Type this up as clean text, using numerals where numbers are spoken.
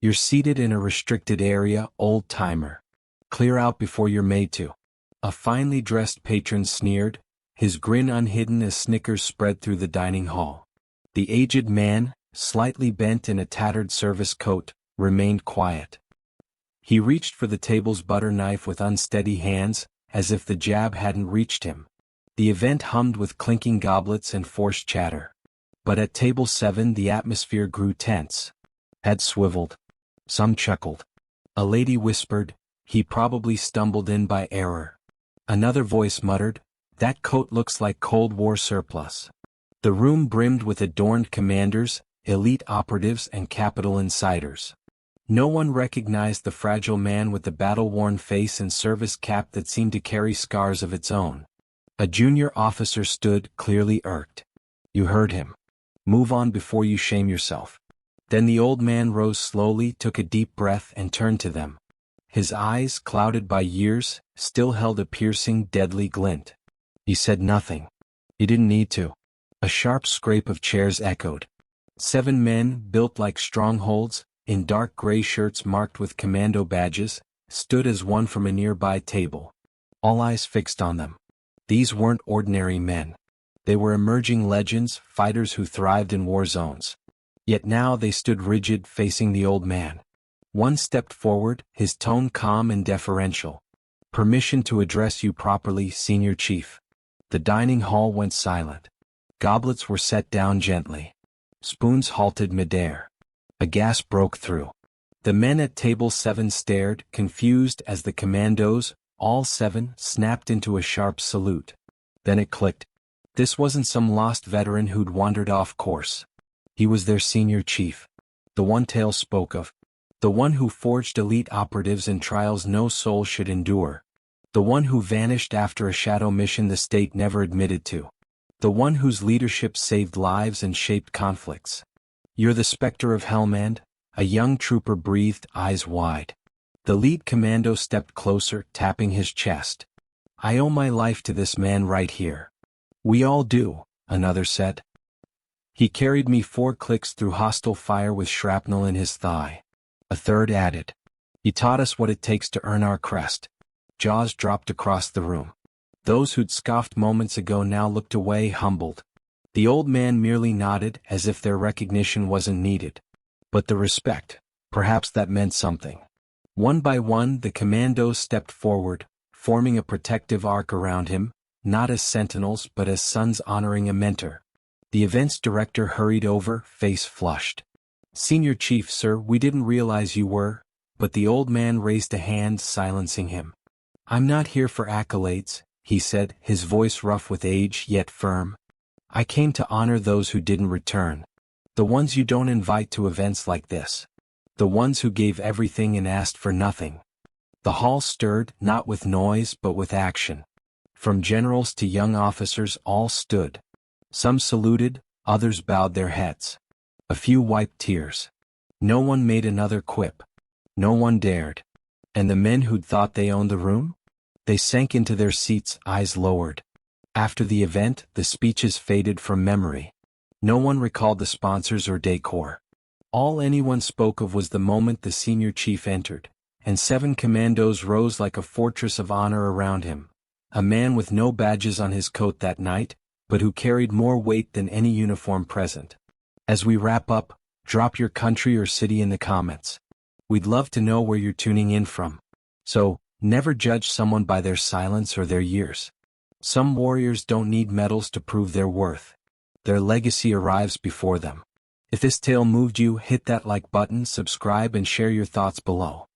You're seated in a restricted area, old-timer. Clear out before you're made to. A finely dressed patron sneered, his grin unhidden as snickers spread through the dining hall. The aged man, slightly bent in a tattered service coat, remained quiet. He reached for the table's butter knife with unsteady hands, as if the jab hadn't reached him. The event hummed with clinking goblets and forced chatter. But at table 7 the atmosphere grew tense. Heads swiveled. Some chuckled. A lady whispered, "He probably stumbled in by error." Another voice muttered, "That coat looks like Cold War surplus." The room brimmed with adorned commanders, elite operatives and capital insiders. No one recognized the fragile man with the battle-worn face and service cap that seemed to carry scars of its own. A junior officer stood, clearly irked. "You heard him. Move on before you shame yourself." Then the old man rose slowly, took a deep breath and turned to them. His eyes, clouded by years, still held a piercing, deadly glint. He said nothing. He didn't need to. A sharp scrape of chairs echoed. 7 men, built like strongholds, in dark gray shirts marked with commando badges, stood as one from a nearby table. All eyes fixed on them. These weren't ordinary men. They were emerging legends, fighters who thrived in war zones. Yet now they stood rigid, facing the old man. One stepped forward, his tone calm and deferential. "Permission to address you properly, Senior Chief." The dining hall went silent. Goblets were set down gently. Spoons halted midair. A gasp broke through. The men at table 7 stared, confused, as the commandos, all 7, snapped into a sharp salute. Then it clicked. This wasn't some lost veteran who'd wandered off course. He was their senior chief. The one Tale spoke of. The one who forged elite operatives in trials no soul should endure. The one who vanished after a shadow mission the state never admitted to. The one whose leadership saved lives and shaped conflicts. "You're the Spectre of Helmand?" A young trooper breathed, eyes wide. The lead commando stepped closer, tapping his chest. "I owe my life to this man right here." "We all do," another said. "He carried me 4 clicks through hostile fire with shrapnel in his thigh." A third added. "He taught us what it takes to earn our crest." Jaws dropped across the room. Those who'd scoffed moments ago now looked away, humbled. The old man merely nodded, as if their recognition wasn't needed. But the respect, perhaps that meant something. One by one the commandos stepped forward, forming a protective arc around him, not as sentinels but as sons honoring a mentor. The events director hurried over, face flushed. "Senior Chief, sir, we didn't realize you were," but the old man raised a hand, silencing him. "I'm not here for accolades," he said, his voice rough with age yet firm. "I came to honor those who didn't return. The ones you don't invite to events like this. The ones who gave everything and asked for nothing." The hall stirred, not with noise but with action. From generals to young officers all stood. Some saluted, others bowed their heads. A few wiped tears. No one made another quip. No one dared. And the men who'd thought they owned the room? They sank into their seats, eyes lowered. After the event, the speeches faded from memory. No one recalled the sponsors or decor. All anyone spoke of was the moment the senior chief entered, and 7 commandos rose like a fortress of honor around him. A man with no badges on his coat that night, but who carried more weight than any uniform present. As we wrap up, drop your country or city in the comments. We'd love to know where you're tuning in from. So, never judge someone by their silence or their years. Some warriors don't need medals to prove their worth. Their legacy arrives before them. If this tale moved you, hit that like button, subscribe and share your thoughts below.